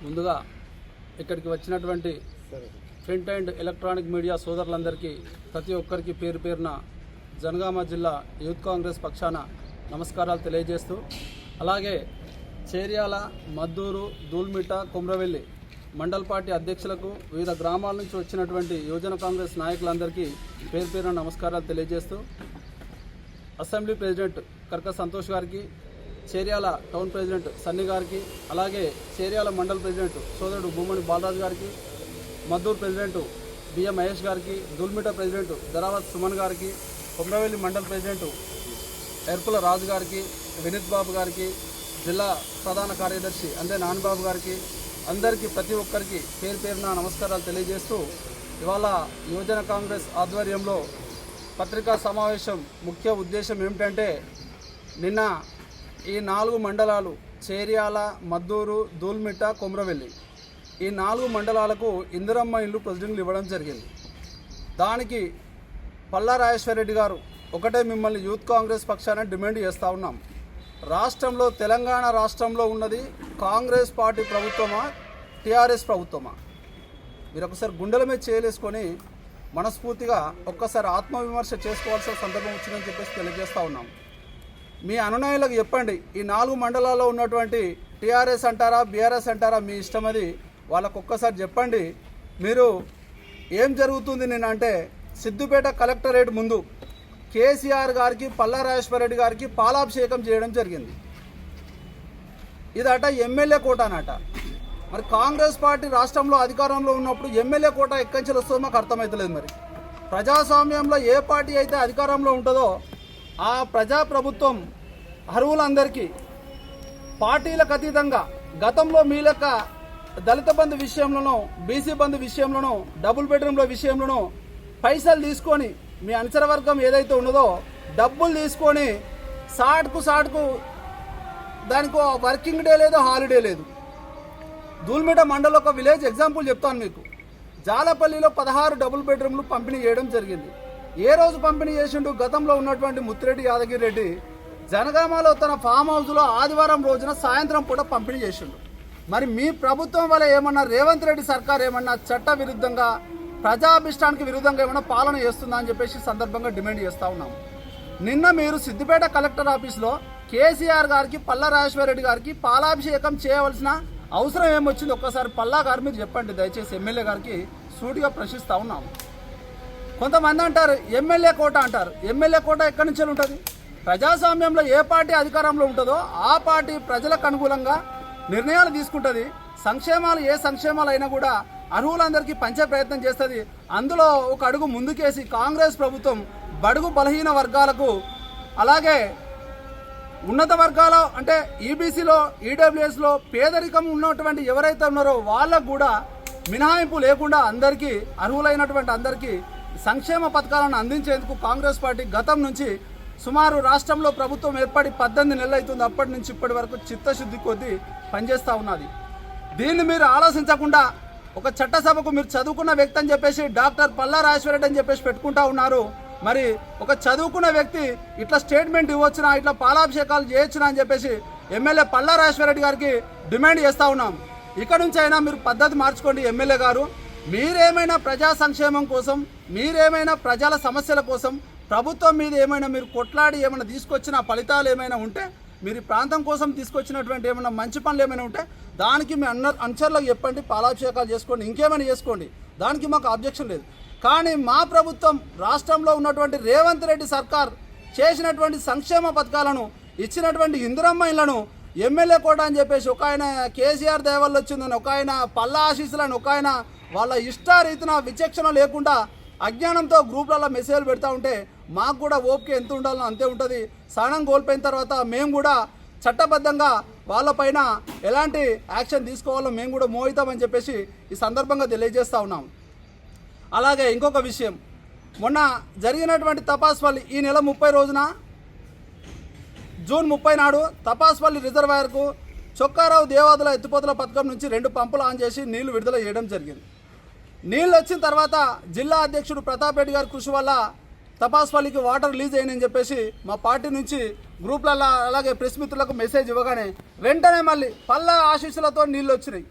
ముందుగా ఇక్కడికి వచ్చినటువంటి ప్రింట్ అండ్ ఎలక్ట్రానిక్ మీడియా సోదరులందరికీ ప్రతి ఒక్కరికి పేరు పేరున జనగామ జిల్లా యూత్ కాంగ్రెస్ పక్షాన నమస్కారాలు తెలియజేస్తూ, అలాగే చేర్యాల, మద్దూరు, దూల్మిట, కుమ్రవెల్లి మండల్ పార్టీ అధ్యక్షులకు, వివిధ గ్రామాల నుంచి వచ్చినటువంటి యువజన కాంగ్రెస్ నాయకులందరికీ పేరు పేరున నమస్కారాలు తెలియజేస్తూ, అసెంబ్లీ ప్రెసిడెంట్ కర్క సంతోష్ గారికి, చేర్యాల టౌన్ ప్రెసిడెంట్ సన్నీ గారికి, అలాగే చేర్యాల మండల్ ప్రెసిడెంట్ సోదరుడు భూమణి బాలరాజు గారికి, మద్దూరు ప్రెసిడెంట్ బిఎం మహేష్ గారికి, దూల్మిట ప్రెసిడెంట్ ధరావత్ సుమన్ గారికి, కుమ్రవెల్లి మండల్ ప్రెసిడెంట్ ఎర్పుల రాజు గారికి, వినీత్ బాబు గారికి, జిల్లా ప్రధాన కార్యదర్శి అందే నాన్బాబు గారికి, అందరికీ ప్రతి ఒక్కరికి పేరు పేరున నమస్కారాలు తెలియజేస్తూ, ఇవాళ యువజన కాంగ్రెస్ ఆధ్వర్యంలో పత్రికా సమావేశం ముఖ్య ఉద్దేశం ఏమిటంటే, నిన్న ఈ 4 మండలాలు చేర్యాల, మద్దూరు, దూల్మిట, కుమ్రవెల్లి ఈ 4 మండలాలకు ఇందిరమ్మ ఇల్లు ప్రొసీడింగ్లు ఇవ్వడం జరిగింది. దానికి పల్లా రాజేశ్వరరెడ్డి గారు ఒకటే మిమ్మల్ని యూత్ కాంగ్రెస్ పక్షాన డిమాండ్ చేస్తూ ఉన్నాం. రాష్ట్రంలో, తెలంగాణ రాష్ట్రంలో ఉన్నది కాంగ్రెస్ పార్టీ ప్రభుత్వమా, టీఆర్ఎస్ ప్రభుత్వమా? మీరు ఒకసారి గుండెల మీద చేయలేసుకొని మనస్ఫూర్తిగా ఒక్కసారి ఆత్మవిమర్శ చేసుకోవాల్సిన సందర్భం వచ్చిందని చెప్పేసి తెలియజేస్తూ ఉన్నాం. మీ అనునాయులకు చెప్పండి, ఈ 4 మండలాల్లో ఉన్నటువంటి టీఆర్ఎస్ అంటారా, బీఆర్ఎస్ అంటారా, మీ ఇష్టం, అది వాళ్ళకు ఒక్కసారి చెప్పండి. మీరు ఏం జరుగుతుంది నిన్న అంటే, సిద్దిపేట కలెక్టరేట్ ముందు కేసీఆర్ గారికి, పల్లా రాజేశ్వరరెడ్డి గారికి పాలాభిషేకం చేయడం జరిగింది. ఇదట ఎమ్మెల్యే కోట అనట. మరి కాంగ్రెస్ పార్టీ రాష్ట్రంలో అధికారంలో ఉన్నప్పుడు ఎమ్మెల్యే కోట ఎక్కంచెలు వస్తుందో మాకు అర్థమవుతలేదు. మరి ప్రజాస్వామ్యంలో ఏ పార్టీ అయితే అధికారంలో ఉంటుందో ఆ ప్రజాప్రభుత్వం అర్హులందరికీ పార్టీలకు అతీతంగా, గతంలో మీ లెక్క దళిత బంధు విషయంలోనూ, బీసీ బంధు విషయంలోనూ, డబుల్ బెడ్రూమ్ల విషయంలోనూ పైసలు తీసుకొని, మీ అనుచర వర్గం ఏదైతే ఉన్నదో డబ్బులు తీసుకొని సాటుకు దానికి వర్కింగ్ డే లేదు, హాలిడే లేదు. దూల్మిట మండలం ఒక విలేజ్ ఎగ్జాంపుల్ చెప్తాను మీకు. జాలపల్లిలో 16 డబుల్ బెడ్రూమ్లు పంపిణీ చేయడం జరిగింది. ఏ రోజు పంపిణీ చేసిండు? గతంలో ఉన్నటువంటి ముత్తిరెడ్డి యాదగిరి రెడ్డి జనగామలో తన ఫామ్ హౌస్లో ఆదివారం రోజున సాయంత్రం పూట పంపిణీ చేసిండు. మరి మీ ప్రభుత్వం వల్ల ఏమన్నా, రేవంత్ రెడ్డి సర్కార్ ఏమన్నా చట్ట విరుద్ధంగా, ప్రజాభిష్టానికి విరుద్ధంగా ఏమన్నా పాలన చేస్తుందా అని చెప్పేసి సందర్భంగా డిమాండ్ చేస్తూ ఉన్నాము. నిన్న మీరు సిద్దిపేట కలెక్టర్ ఆఫీస్లో కేసీఆర్ గారికి, పల్లా రాజేశ్వరరెడ్డి గారికి పాలాభిషేకం చేయవలసిన అవసరం ఏమొచ్చింది? ఒక్కసారి పల్లా గారు మీరు చెప్పండి దయచేసి. ఎమ్మెల్యే గారికి సూటిగా ప్రశ్నిస్తూ ఉన్నాము. కొంతమంది అంటారు ఎమ్మెల్యే కోట అంటారు. ఎమ్మెల్యే కోట ఎక్కడి నుంచి ఉంటుంది? ప్రజాస్వామ్యంలో ఏ పార్టీ అధికారంలో ఉంటుందో ఆ పార్టీ ప్రజలకు అనుకూలంగా నిర్ణయాలు తీసుకుంటుంది. సంక్షేమాలు, ఏ సంక్షేమాలు అయినా కూడా అర్హులందరికీ పంచే ప్రయత్నం చేస్తుంది. అందులో ఒక అడుగు ముందుకేసి కాంగ్రెస్ ప్రభుత్వం బడుగు బలహీన వర్గాలకు, అలాగే ఉన్నత వర్గాల అంటే ఈబీసీలో, ఈడబ్ల్యూఎస్లో పేదరికం ఉన్నటువంటి ఎవరైతే ఉన్నారో వాళ్ళకు కూడా మినహాయింపు లేకుండా అందరికీ, అర్హులైనటువంటి అందరికీ సంక్షేమ పథకాలను అందించేందుకు కాంగ్రెస్ పార్టీ గతం నుంచి సుమారు రాష్ట్రంలో ప్రభుత్వం ఏర్పడి 18 నెలలు అవుతుంది. అప్పటి నుంచి ఇప్పటి వరకు చిత్తశుద్ధి కొద్దీ పనిచేస్తూ ఉన్నది. దీన్ని మీరు ఆలోచించకుండా ఒక చట్టసభకు మీరు చదువుకున్న వ్యక్తి అని చెప్పేసి డాక్టర్ పల్లా రాజేశ్వరరెడ్డి అని చెప్పేసి పెట్టుకుంటా ఉన్నారు. మరి ఒక చదువుకున్న వ్యక్తి ఇట్లా స్టేట్మెంట్ ఇవ్వచ్చునా, ఇట్లా పాలాభిషేకాలు చేయొచ్చునా అని చెప్పేసి ఎమ్మెల్యే పల్లా రాజేశ్వరరెడ్డి గారికి డిమాండ్ చేస్తూ ఉన్నాం. ఇక్కడ నుంచి అయినా మీరు పద్ధతి మార్చుకోండి ఎమ్మెల్యే గారు. మీరేమైనా ప్రజా సంక్షేమం కోసం, మీరేమైనా ప్రజల సమస్యల కోసం, ప్రభుత్వం మీద ఏమైనా మీరు కొట్లాడి ఏమైనా తీసుకొచ్చిన ఫలితాలు ఏమైనా ఉంటే, మీరు ఈ ప్రాంతం కోసం తీసుకొచ్చినటువంటి ఏమైనా మంచి పనులు ఏమైనా ఉంటే దానికి మీ అనుచరులకు చెప్పండి, పాలాభిషేకాలు చేసుకోండి, ఇంకేమైనా చేసుకోండి. దానికి మాకు అబ్జెక్షన్ లేదు. కానీ మా ప్రభుత్వం, రాష్ట్రంలో ఉన్నటువంటి రేవంత్ రెడ్డి సర్కార్ చేసినటువంటి సంక్షేమ పథకాలను, ఇచ్చినటువంటి ఇందిరమ్మ ఇళ్లను ఎమ్మెల్యే కోట అని చెప్పేసి ఒక ఆయన కేసీఆర్ దయవల్ల వచ్చిందని, ఒక ఆయన పల్లా ఆశీస్సులని, ఒక ఆయన వాళ్ళ ఇష్టారీతిన విచక్షణ లేకుండా అజ్ఞానంతో గ్రూప్లలో మెసేజ్లు పెడతా ఉంటే మాకు కూడా ఓపిక ఎంత ఉండాలో అంతే ఉంటుంది. సహనం కోల్పోయిన తర్వాత మేము కూడా చట్టబద్ధంగా వాళ్ళపైన ఎలాంటి యాక్షన్ తీసుకోవాలో మేము కూడా మోయితామని చెప్పేసి ఈ సందర్భంగా తెలియజేస్తూ ఉన్నాం. అలాగే ఇంకొక విషయం, మొన్న జరిగినటువంటి తపాస్పల్లి, ఈ నెల 30 రోజున జూన్ 30 నాడు తపాస్పల్లి రిజర్వాయర్కు చొక్కారావు దేవాదుల ఎత్తిపోతల పథకం నుంచి 2 పంపులు ఆన్ చేసి నీళ్లు విడుదల చేయడం జరిగింది. నీళ్ళు వచ్చిన తర్వాత జిల్లా అధ్యక్షుడు ప్రతాప్ రెడ్డి గారి కృషి వల్ల తపాస్పల్లికి వాటర్ రిలీజ్ అయ్యిందని చెప్పేసి మా పార్టీ నుంచి గ్రూప్లలో అలాగే ప్రెస్ మిత్రులకు మెసేజ్ ఇవ్వగానే వెంటనే మళ్ళీ పల్లా ఆశీస్సులతో నీళ్ళు వచ్చినాయి.